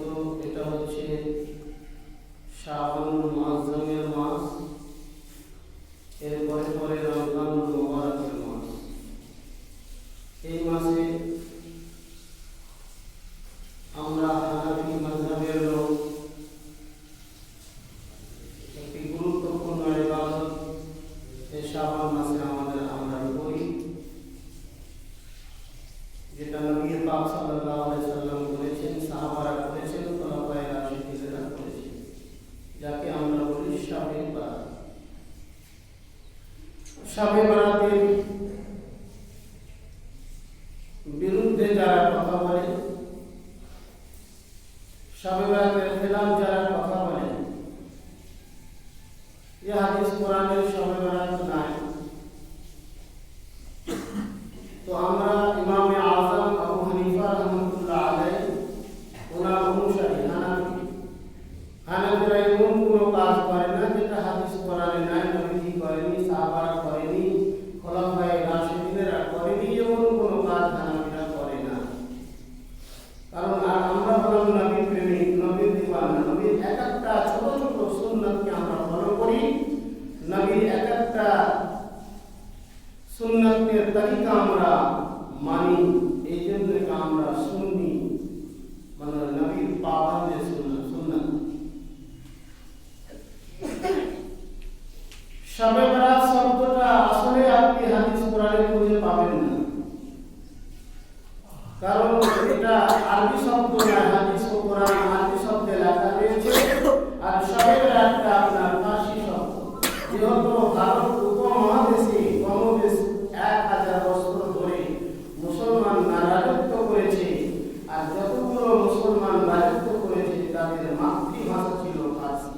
যেহেতু এটা হচ্ছে শাবানুল মুআজ্জমের মাস, এরপরে পরে রমজানুল মুবারকের মাস। এই মাসে আমরা হানাফি মাযহাবের লোক একটি গুরুত্বপূর্ণ ইবাদত এই শাবান মাসে আমরা করি, যেটা নবী পাক সাল্লাল্লাহু আলাইহি সাল্লাম করেছেন, সাহাবারা করেছেন, খোলাফায়ে রাশিদিনেরা করেছেন, যাকে আমরা বলি শাবে বারাত। শাবে বারাতের বিরুদ্ধে যারা কথা বলে, শাবে বারাতের খেলাফ যারা কথা বলে, যে হাদিস কোরআনের শাবে বারাত নাই, তো আমরা ইমামে আযম আবু হানিফা রাহমাতুল্লাহ আলাইহি ওনার অনুসারী হানাফিরা এমন কোনো কাজ করে না যেটা হাদিস কোরআনে নাই, নবীজি করেনি, সাহাবারা করেনি, খোলাফায়ে রাশিদিনেরা করেনি, এমন কোনো কাজ হানাফিরা করে না। কারণ আমরা হলাম নবী প্রেমিক, নবীর দিওয়ানা, নবীর এক একটা ছোট ছোট সুন্নাতকে আমরা ফলো করি, নবীর এক একটা সুন্নাতের তরিকা আমরা মানি, এই জন্য আমরা সুন্নি, মানে নবীর পাবন্দে সুন্নাত। শাবে বারাত শব্দটা আসলে আপনি হাদিস কোরআনে খুঁজে পাবেন না, কারণ এটা আরবি শব্দ না, হাদিস ও কোরআন আরবি শব্দে লেখা রয়েছে, আর শাবে বারাতটা আপনার ফার্সি শব্দ। যেহেতু ভারত উপমহাদেশে কমবেশ 1000 বছর ধরে মুসলমানরা রাজত্ব করেছে, আর যতগুলো মুসলমান রাজত্ব করেছে তাদের মাতৃভাষা ছিল ফার্সি।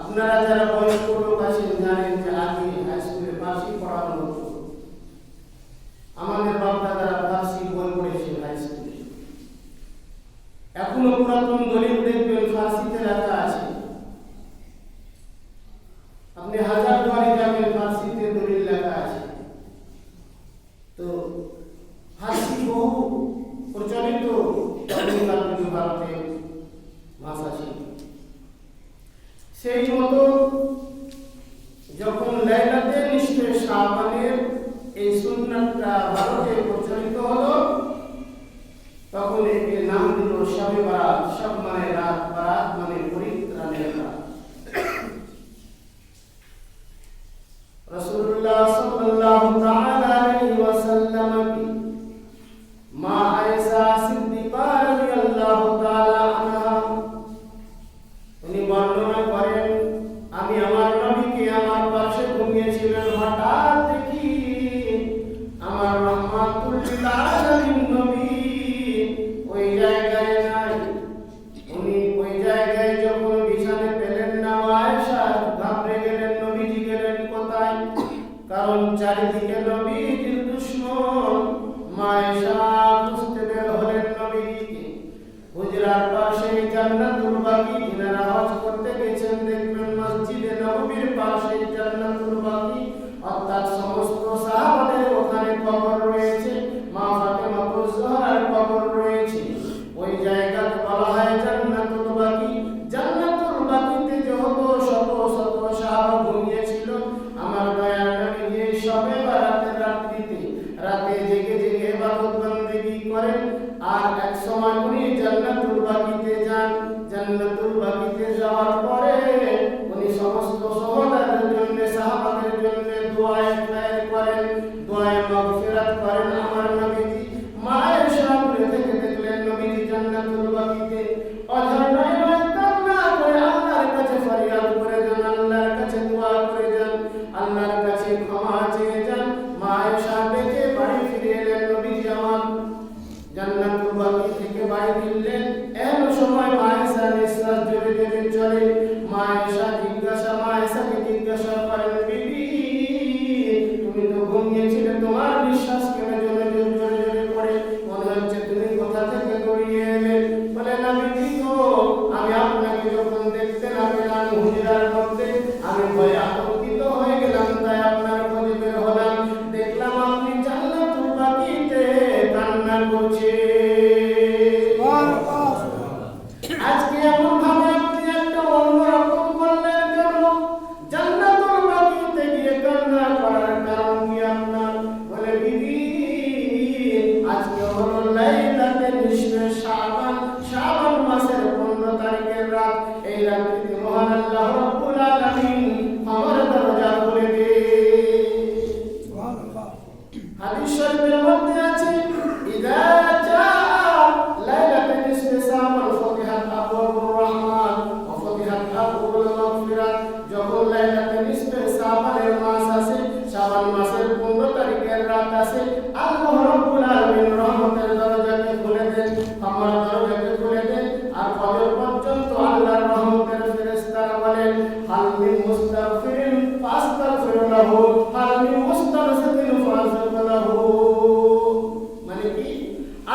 আপনারা যারা বয়স্ক লোক আছেন জানেন যে আগে হাই স্কুলে ফার্সি পড়ানো হতো, আমাদের বাপ-দাদারা ফার্সি বই পড়েছে হাই স্কুলে। এখনো পুরাতন দলিল দেখবেন ফার্সিতে লেখা আছে, আপনি হাজারদুয়ারি যাবেন ফার্সিতে দলিল লেখা আছে। তো ফার্সি বহু প্রচলিত ভারতের ভাষা ছিল। সেই মতো যখন লাইলাতুল নিসফে শাবানের এই সুন্নাতটা ভারতে প্রচলিত হলো, তখন একে নাম দিল শাবে বারাত। শাব মানে রাত, বারাত মানে পরিত্রাণের রাত। রাসূলুল্লাহ সাল্লাল্লাহু তাআলা আলাইহি ওয়াসাল্লাম কি মা আয়েশা সিদ্দিকা রাদিয়াল্লাহু তাআলা আনহা উনি বর্ণনা করেন, আমি আমার নবীকে আমার পাশে ঘুমিয়েছিলেন, হঠাৎ দেখি আমার রাহমাতুল লিল আলামিন নবী ওই জায়গায় নাই। উনি ওই জায়গায় যখন বিছানে পেলেন না, আয়েশা ঘাবড়ে গেলেন, নবীজি গেলেন কোথায়? কারণ চারিদিকে নবীজির দুশমন। মা আয়েশা খুঁজতে বের হলেন নবীজিকে। হুজরার পাশে জান্নাতুল বাকি, ইনারা হজ করতে গেছেন, দেখবেন মসজিদে নববীর পাশে জান্নাতুল বাকি, অর্থাৎ সমস্ত সাহাবাদের ওখানে কবর রয়েছে, মা ফাতেমাতুজ জোহরার কবর রয়েছে। ওই জায়গাকে বলা হয় জান্নাতুল বাকি। জান্নাতুল বাকিতে যত শত শত সাহাবা ঘুমিয়েছিল, আমার দয়ার নবী যে শবে বারাতের রাতে জেগে জেগে ইবাদত বন্দেগী করেন, আর এক সময় উনি জান্নাতুল বাকিতে যান। জান্নাতুল বাকিতে যাওয়ার পরে উনি সমস্ত সহোদরদের জন্য, সাহাবাদের জন্য দোয়ায়ে খায়ের করেন, দোয়ায়ে মাগফিরাত করেন। আমার নবীজি মা আয়েশা ঘুরে থেকে দেখলেন নবীজি জান্নাতুল বাকিতে অঝরনায় কান্না করে আল্লাহর কাছে ফরিয়াদ করে যান, আল্লাহর কাছে দোয়া করে যান, আল্লাহর কাছে ক্ষমা চেয়ে যান। মা আয়েশা দেখে বাড়ি ফিরে এলেন, নবীজি আমার জান্নাতুল বাকি থেকে বাড়ি ফিরলেন। এমন সময় মা আয়েশা নিঃশ্বাস জোরে জোরে চলে। মা আয়েশাকে জিজ্ঞাসা করেন, বিবি তুমি তো ঘুমিয়েছিলে, তোমার নিঃশ্বাস কেন জোরে জোরে জোরে পড়ে? মনে হচ্ছে তুমি কোথা থেকে গড়িয়ে এলে। বলে নবীজি গো, আমি আপনাকে যখন দেখতে না পেলাম হুজরার মধ্যে, আমি ভয়ে আতঙ্কিত হয়ে গেলাম, তাই আপনার খোঁজে বের হলাম। দেখলাম আপনি জান্নাতুল বাকিতে কান্না করছেন। শাবান মাসের 15 তারিখের রাত, এই রাত্রিতে মহান আল্লাহ রাব্বুল আলামিন ক্ষমার দরজা খুলে দেন। সুবহানাল্লাহ। হাদিস শরীফের মধ্যে আছে, ইযা জা লাইলাতুল নিসফি শাবান ফাতিহাত আবওয়াবুর রহমান ওয়া ফাতিহাত আবওয়াবুল মাগফিরাত। যখন লাইলাতুল নিসফি শাবানের মাস আসে, শাবান মাসের 15 তারিখের রাত আসে, আল্লাহ রাব্বুল আলামিন রহমতের দরজাকে খুলে দেন, ক্ষমার দরজাকে খুলে দেন। আর ফজর পর্যন্ত আল্লাহর রহমতের ফেরেশতারা বলেন, হাল মিন মুস্তাগফিরিন ফাস্তাগফির লাহু, হাল মিন মুস্তাগফিরিন ফাস্তাগফির লাহু। মানে কি,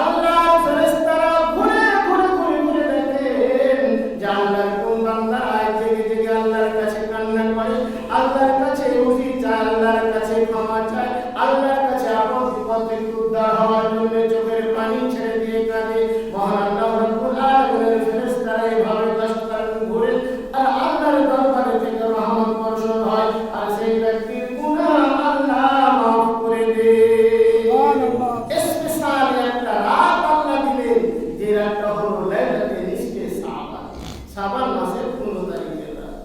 আল্লাহর ফেরেশতারা ঘুরে ঘুরে ঘুরে ঘুরে দেখেন যে আল্লাহর কোন বান্দা জেগে জেগে আল্লাহর কাছে কান্না করে, আল্লাহর কাছে উঠি চায়, আল্লাহর কাছে ক্ষমা চায়, আল্লাহর কাছে আপদ বিপদ থেকে উদ্ধার হওয়ার জন্য চোখের পানি ছেড়ে দিয়ে কাঁদে। মহান আল্লাহ রাব্বুল আলামিনের ফেরেশতারা এইভাবে 10 কারণ ঘুরে আর আল্লাহর দরবারে থেকে রহমত বর্ষণ হয়, আর সেই ব্যক্তির গুনাহ আল্লাহ মাফ করে দেন। সুবহানাল্লাহ। স্পেশাল একটা রাত আল্লাহ দিলেন, যে রাতটা হলো লাইলাতুল নিসফি শাবান, শাবান মাসের 15 তারিখের রাত।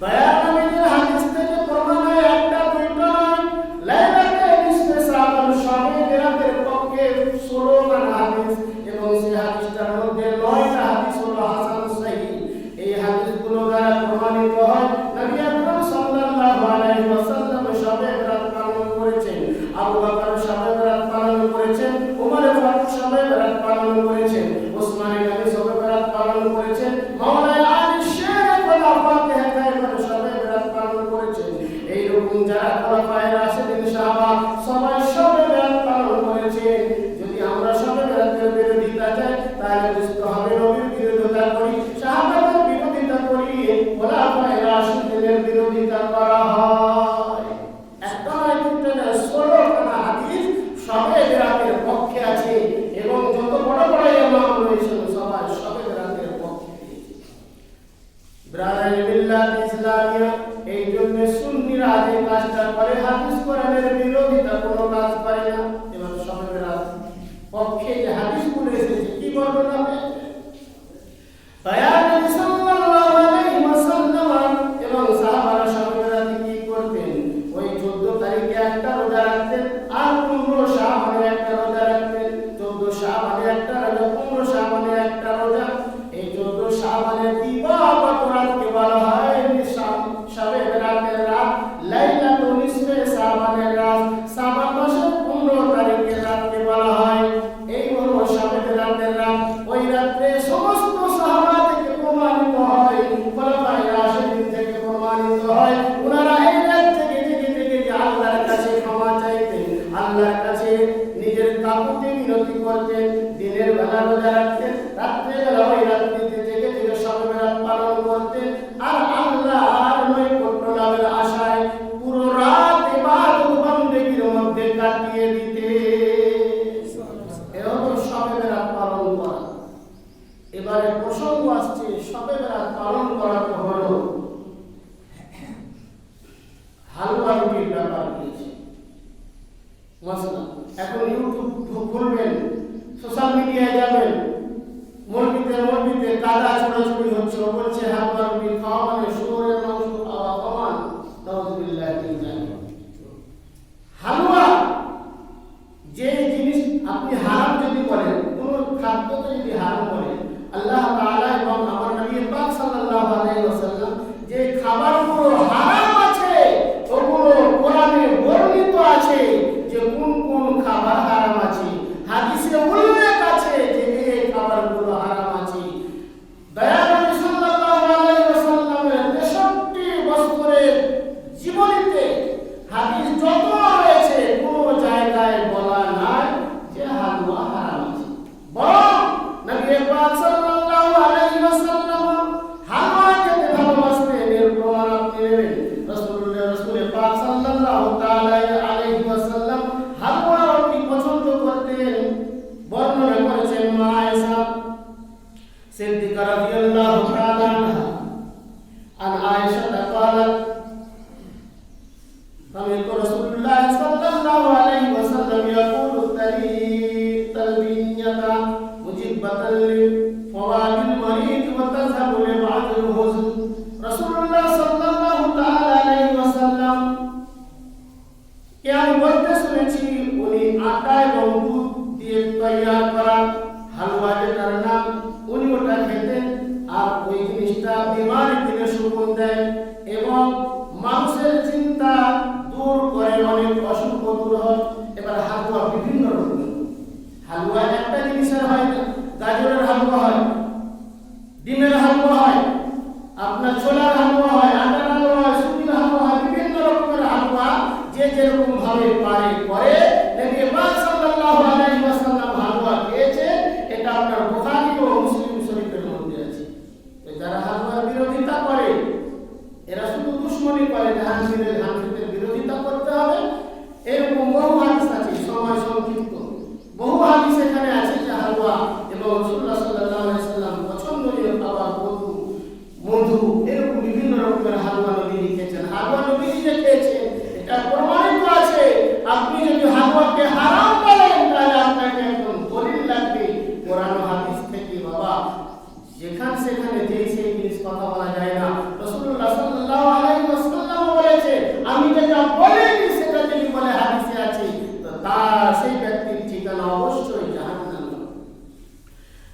দয়ার নবীর হাদিস থেকে প্রমাণ হয়, একটা দুইটা নয়, লাইলাতুল নিসফি শাবান সবে রাতের পক্ষে 16 খানা হাদিস, এবং সেই হাদিসটার মধ্যে 9টা হাদিস হলো হাসান সহিহ। এই হাদিসগুলো দ্বারা প্রমাণিত হয় নবী আকরাম সাল্লাল্লাহু আলাইহি ওয়াসাল্লাম সবে রাত পালন করেছেন, আবু বকর সবে রাত পালন করেছেন, ওমর ফারুক সবে রাত পালন করেছেন, ওসমান গনি সবে রাত পালন করেছেন, মাওলানা আলী শের খলিফাতে হেদায়েত সবে রাত পালন করেছেন। এই রকম যারা খলিফায়ে রাশিদিন সাহাবা সবাই সবে রাত পালন করেছেন। যদি আমরা সবে রাতের বিরোধিতা চাই, তাহলে বুঝতে হবে নবীর বিরোধিতা করি, সাহাবাদের বিরোধিতা করি, খলিফায়ে রাশিদিনের বিরোধিতা করা হয়। একটা নয়, দুটো নয়, 16 খানা হাদিস সবে রাতের পক্ষে আছে, এবং যত বড় বড় ইমাম রয়েছেন সবাই সবে রাতের পক্ষে। ব্রাদার বিল্লাহ ইসলামিয়া, এই জন্য সুন্নিরা যে কাজটা করে, হাদিস কোরআনের বিরোধিতা কোনো কাজ করে না। এবং সবে রাত পক্ষে যে হাদিসগুলো এসেছে, কি বর্ণনা হয়েছে, দয়ার নবী সাল্লাল্লাহু আলাইহি ওয়াসাল্লাম এবং সাহাবারা সবে রাতে কি করতেন, ওই 14 তারিখে একটা রোজা রাখতেন, আর 15 শাবানে একটা রোজা রাখতেন। 14 শাবানে একটা রোজা, 15 শাবানে একটা রোজা। এই 14 শাবানের দিবাগত রাতকে বলা হয় শবে রাতের রাত, লাইলাতুল নিসফি শাবানের রাত। শাবান মাসের 15 তারিখের রাতকে বলা হয়, এই হলো শবে রাতের রাত। ওই রাতে সমস্ত সাহাবা থেকে প্রমাণিত হয়, খলিফায়ে রাশিদিন থেকে প্রমাণিত হয়, ওনারা এই রাত থেকে জেগে জেগে যে আল্লাহর কাছে ক্ষমা চাইতেন, আল্লাহর কাছে নিজের কাকুতি মিনতি করতেন, দিনের বেলা রোজা রাখতেন, রাত্রে বেলা ওই রাত্রিতে জেগে জেগে শবে রাত পালন করতেন, আর আল্লাহর নৈকট্য লাভের আশায় পুরো রাত ইবাদত বন্দেগীর মধ্যে কাটিয়ে দিতেন। এরকম শবে রাত পালন করা। এবারে প্রসঙ্গ আসছে শবে রাত পালন করার হলো হালুয়া রুটির ব্যাপার রয়েছে। মশলা এখন ইউটিউব খুলবেন, সোশ্যাল মিডিয়ায় যাবেন, মসজিদে কাদা ছোড়াছুড়ি হচ্ছে, ও বলছে হালুয়া রুটি খাওয়া মানে শুয়োরের মাংস খাওয়া সমান। নাউযুবিল্লাহ মিন যালিক। হালুয়া যে জিনিস আপনি হারাম যদি বলেন, কোন খাদ্যকে যদি হারাম বলেন, আল্লাহ তাআলা এবং আমার নবী পাক সাল্লাল্লাহু আলাইহি ওয়াসাল্লাম যে খাবারগুলো হারাম আছে, ওগুলো কোরআনে বর্ণিত আছে যে কোন কোন খাবার হারাম আছে, হাদিসে উল্লেখ আছে যে এই খাবারগুলো হারাম আছে। দয়ার নবী সাল্লাল্লাহু আলাইহি ওয়াসাল্লামের 63 বছরের জীবনীতে হাদিস যত রয়েছে, কোন জায়গায় বলা নাই যে হালুয়া হারাম আছে। বরং নবী পাক সাল্লাল্লাহু আলাইহি ওয়াসাল্লাম হালুয়া খেতে ভালোবাসতেন, এর প্রমাণ আপনি নেবেন। রাসূল পাক সাল্লাল্লাহু তাআলা আলাইহি ওয়াসাল্লাম হালুয়া রুটি পছন্দ করতেন। বর্ণনা করেছেন মা আয়েশা সিদ্দিকা রাদিয়াল্লাহু তাআলা আনহা, আন আয়েশা قالت سمعت رسول الله صلى الله عليه وسلم يقول التلبية مجبة ফাওয়াদিল মারিদ ওয়া তাযহাবু লিবা'দিল হুজন। রাসূলুল্লাহ সাল্লাল্লাহু তাআলা আলাইহি ওয়াসাল্লাম কে আমি বলতে শুনেছি উনি আটা এবং দুধ দিয়ে তৈরি করা হালুয়া যেটার নাম উনি ওটা খেতেন, আর ওই জিনিসটা বিমারি দিনে সুগুণ দেয় এবং মানুষের চিন্তা দূর করে, অনেক অসুখ দূর হয়। এবার হালুয়া বিভিন্ন রকমের, হালুয়া একটা জিনিসের হয় না, গাজরের হালুয়া হয়, ডিমের হালুয়া হয়, আপনার ছোলার হালুয়া হয়, আটার হালুয়া হয়, সুজির হালুয়া হয়, বিভিন্ন রকমের হালুয়া যে যেরকম ভাবে পারে করে। নবী পাক সাল্লাল্লাহু আলাইহি ওয়াসাল্লাম হালুয়া খেয়েছে, এটা আপনার বুখারী ও মুসলিম শরীফের মধ্যে আছে। যারা হালুয়ার বিরোধিতা করে এরা শুধু দুশমনী করে, হানফিদের বিরোধিতা করতে হবে, এরকম বহু হাদিস আছে, সময় সংক্ষিপ্ত বহু হাদিস এখানে আছে যে হালুয়া এবং রাসূলুল্লাহ সাল্লাল্লাহু আলাইহি ওয়াসাল্লাম পছন্দনীয় খাবার মধু এরকম বিভিন্ন রকমের হালুয়া নবী লিখেছেন। হালুয়া নবী যে খেয়েছেন এটা প্রমাণিত আছে। আপনি যদি হালুয়াকে হারাম বলেন তাহলে আপনাকে একদম দলিল লাগবে কোরআন ও হাদিস থেকে। বাবা যেখানে সেখানে যেই সেই জিনিস কথা বলা যায় না। রাসূলুল্লাহ সাল্লাল্লাহু আলাইহি ওয়াসাল্লাম বলেছে আমি যেটা বলিনি সেটা যদি বলে হাদিসে আছে তো তার সেই ব্যক্তির ঠিকানা অবশ্যই জাহান্নাম।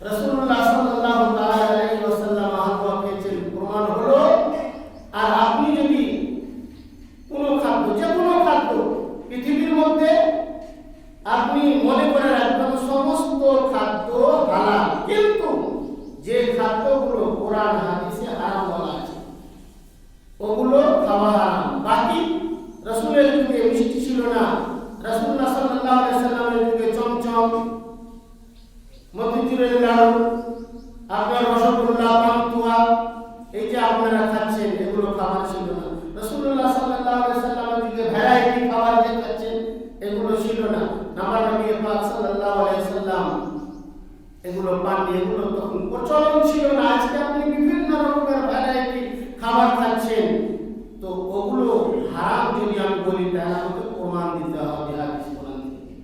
রাসূলুল্লাহ সাল্লাল্লাহু তাআলা আলাইহি ওয়াসাল্লাম হালুয়া খেয়েছেন প্রমাণ হলো। আর আপনি যদি কোনো খাদ্য, যে কোনো খাদ্য পৃথিবীর মধ্যে আপনি মনে করে রাখবেন সমস্ত খাদ্য হালাল, কিন্তু যে খাদ্যগুলো কোরআন হাদিসে হারাম বলা আছে ওগুলো খাওয়া হারাম। বাকি রাসূলের যুগে মিষ্টি ছিল না, রাসূলুল্লাহ সাল্লাল্লাহু আলাইহি ওয়াসাল্লামের যুগে চমচম, মতিচুরের লাড়ু, আপনার রসগোল্লা, পান্তুয়া এই যে আপনারা খাচ্ছেন এগুলো খাবার ছিল না। রাসূলুল্লাহ সাল্লাল্লাহু আলাইহি ওয়াসাল্লামের যুগে ভ্যারাইটি খাবার যে খাচ্ছেন এগুলো ছিল না। আমার নবী পাক সাল্লাল্লাহু আলাইহি ওয়াসাল্লাম এগুলো পাননি, এগুলো তখন প্রচলন ছিল না। আজকে আপনি বিভিন্ন রকমের ভ্যারাইটি খাবার খাচ্ছেন, তো ওগুলো হারাম যদি আমি বলি তাহলে আমাকে প্রমাণ দিতে হবে হাদিস কোরআন থেকে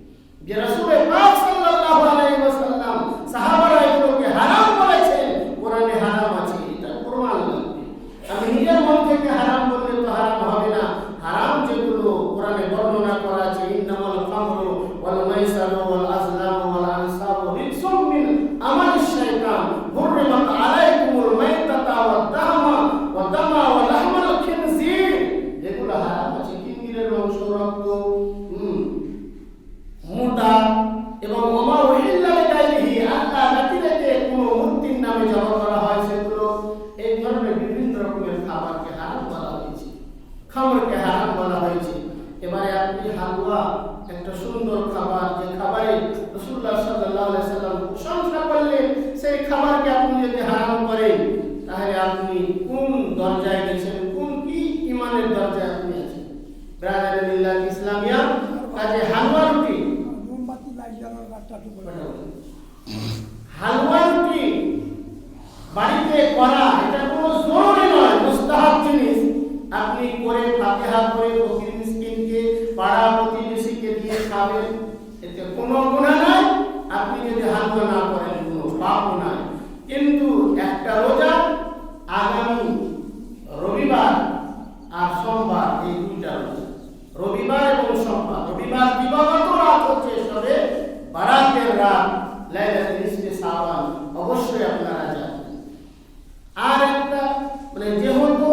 যে রাসূল পাক সাল্লাল্লাহু আলাইহি ওয়াসাল্লাম সাহাবারা এগুলোকে হারাম বলেছেন, কোরআনে হারাম আছে, এটা প্রমাণ লাগবে। আমি নিজের মন থেকে হারাম বললে তো হারাম হবে না। হারাম যেগুলো কোরআনে বর্ণনা করা আছে ইন্নামাল খামরু ওয়াল মাইসারু ওয়াল আজলামু ওয়াল আনসাবু রিজসুম মিন আমালিশ শাইতান হুররিমাত আলাইকুমুল মাইতাতা ওয়াদ দামা ওয়া লাহমাল খিনজির, যেগুলো হারাম আছে কিন্নিরের মাংস, রক্ত, মুতা এবং ওমা উহিল্লা লিগাইরিহি, আল্লাহ ব্যতিরেকে কোনো মূর্তির নামে জবাহ করা হয় সেগুলো, এই ধরনের বিভিন্ন রকমের খাবারকে হারাম বলা হয়েছে, খামরকে হারাম বলা হয়েছে। এবারে আপনি হালুয়া একটা সুন্দর খাবার, যে খাবারে রাসূলুল্লাহ সাল্লাল্লাহু আলাইহি ওয়াসাল্লাম প্রশংসা করলেন, সেই খাবারকে আপনি যদি হারাম করেন তাহলে আপনি কোন দরজায় গেছেন, কোন কি ঈমানের দরজায় আপনি আছেন? ব্রাদারিল্লাহ ইসলামিয়া কাজে হালুয়া রুটি, হালুয়া রুটি বাড়িতে করা এটা কোনো জরুরি নয়, মুস্তাহাব জিনিস। আপনি করে ফাতিহা করে ফকির মিসকিনকে পাড়া প্রতিবেশীকে দিয়ে খাবেন, এতে কোনো গুনাহ নাই। আপনি যদি হালুয়া না করেন কোনো পাপও নাই। কিন্তু একটা রোজা আগামী রবিবার আর সোমবার, এই দুইটা রোজা, রবিবার এবং সোমবার। রবিবার দিবাগত রাত হচ্ছে সবে বারাতের রাত, লাইলাতুল নিসফে শাবান, অবশ্যই আপনারা যাবেন। আর একটা মানে যেহেতু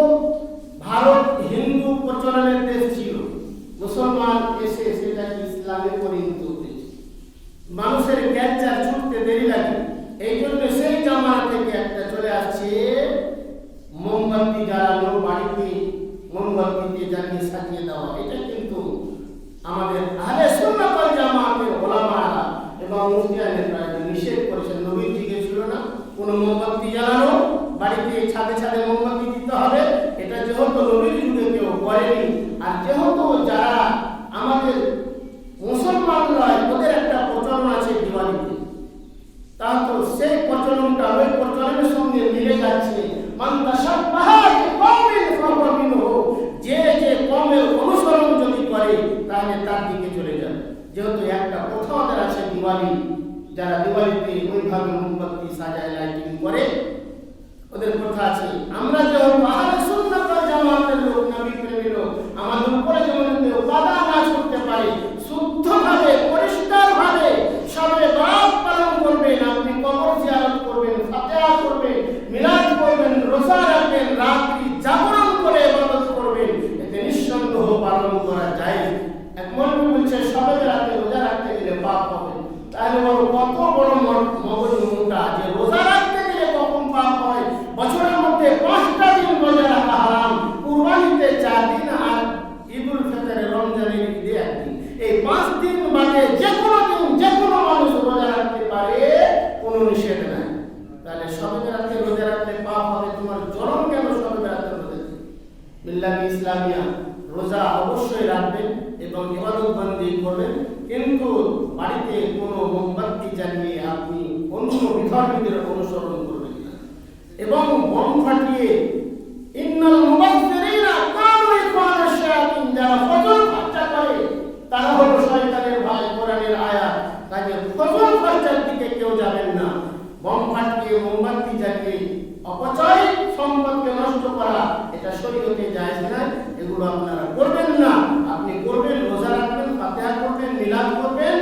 ভারত হিন্দু প্রচলনের দেশ ছিল, মুসলমান এসে সেটাকে ইসলামে পরিণত হয়েছে, মানুষের ক্যান্সার ছুটতে দেরি লাগে, এই জন্য সেই জামানা থেকে একটা চলে আসছে মোমবাতি জ্বালানো, বাড়িতে মোমবাতিতে জ্বালিয়ে সাজিয়ে দেওয়া। এটা কিন্তু আমাদের আহলে সুন্নাত ওয়াল জামাতের ওলামারা এবং মুফতিয়ানেরা নিষেধ করেছেন। নবীর যুগে ছিল না কোনো মোমবাতি জ্বালানো, বাড়িতে ছাদে ছাদে মোমবাতি দিতে হবে, এটা যেহেতু নবীর যুগে কেউ করেনি। আর যেহেতু যারা আমাদের মুসলমান নয় ওদের একটা প্রচলন আছে দিওয়ালিতে, তাহলে সেই প্রচলনটা ওই প্রচলনের সঙ্গে মিলে যাচ্ছে। মান তাশাব্বাহা বিকওমিন ফাহুয়া মিনহু, যে যে কওমের অনুসরণ যদি করে তাহলে তার দিকে চলে যাবে। যেহেতু একটা প্রথা ওদের আছে দিওয়ালি, যারা দিওয়ালিতে ওইভাবে মোমবাতি সাজায় ডাইটিং করে। ওদের কথা আছে, আমরা যেহেতু আহলে সুন্নাত ওয়াল জামাতের লোক, নবী প্রেমী লোক, আমাদের উপরে যেমন কেউ কাদা না করতে পারে, শুদ্ধভাবে পরিষ্কারভাবে সবে বরাত পালন করবেন, আপনি কবর জিয়ারত করবেন, ফাতিহা করবেন, মিলাদ করবেন, রোজা রাখবেন, রাত্রি জাগরণ করে ইবাদত করবেন, এতে নিঃসন্দেহ পালন করা যায়। এক মৌলবী বলছে সবে রাতে রোজা রাখতে গেলে পাপ হবে। তাহলে কত বড় মগজ মোটা যে রোজা রাখতে গেলে কখন পাপ হয়। বছরের মধ্যে 5টা দিন রোজা রাখা হারাম, কুরবানিতে 4 দিন আর ঈদুল ফিতরে রমজানের ঈদে 1 দিন, এই 5 দিন বাদে যে কোনো দিন যে কোনো মানুষ রোজা রাখতে পারে, কোনো নিষেধ নাই। তাহলে সবে রাতে রোজা রাখলে পাপ হবে, তোমার জরম কেন সবে রাতে রোজা? বিল্লাহ ইসলামিয়া রোজা অবশ্যই রাখবেন এবং ইবাদত বন্দি করবেন, কিন্তু বাড়িতে কোনো মোমবাতি জ্বালিয়ে আপনি অন্য বিধর্মীদের অনুসরণ করবেন না এবং বোম ফাটিয়ে ইন্নাল মুবাসসিরিনা কানু ইখওয়ানাশ শায়াতিন, যারা ফজর খরচা করে তারা হলো শয়তানের ভাই, কোরআনের আয়াত। তাই ফজর খরচার দিকে কেউ যাবেন না। বোম ফাটিয়ে মোমবাতি জ্বালিয়ে অপচয় সম্পদকে নষ্ট করা, এটা শরীয়তে জায়েজ নয়, এগুলো আপনারা করবেন না। আপনি করবেন, রোজা রাখবেন, ফাতিহা করবেন, মিলাদ করবেন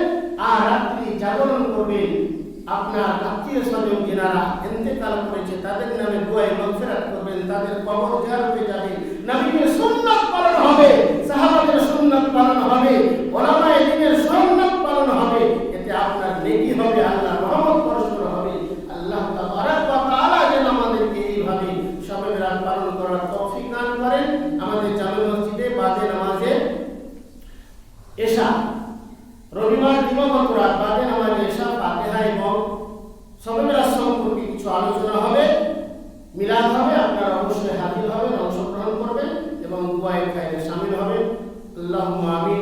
আর রাত্রি জাগরণ করবেন। আপনার আত্মীয় স্বজন যারা ইন্তেকাল করেছে তাদের নামে দোয়া মাগফিরাত করবেন, তাদের কবর জিয়ারতে যাবেন, নবীর সুন্নাত পালন হবে, সাহাবাদের সুন্নাত পালন হবে, উলামায়ে দ্বীনের সুন্নাত পালন হবে, এতে আপনার নেকি হবে, আল্লাহর রহমত বর্ষণ হবে। আল্লাহ তাবারক ওয়া তাআলা যেন আমাদেরকে এইভাবে শবে বরাত পালন করার তৌফিক দান করেন। আমাদের জামে মসজিদে বাদে নামাজে এশা, রবিবার দিবাগত রাত বাদে নামাজে এশা, ফাতিহা এবং শবে বরাত সম্পর্কে কিছু আলোচনা হবে, মিলাদ হবে। আপনারা অবশ্যই হাজির হবেন, অংশগ্রহণ করবেন এবং দুআয়ে খায়রে শামিল হবেন। আল্লাহুম্মা আমিন।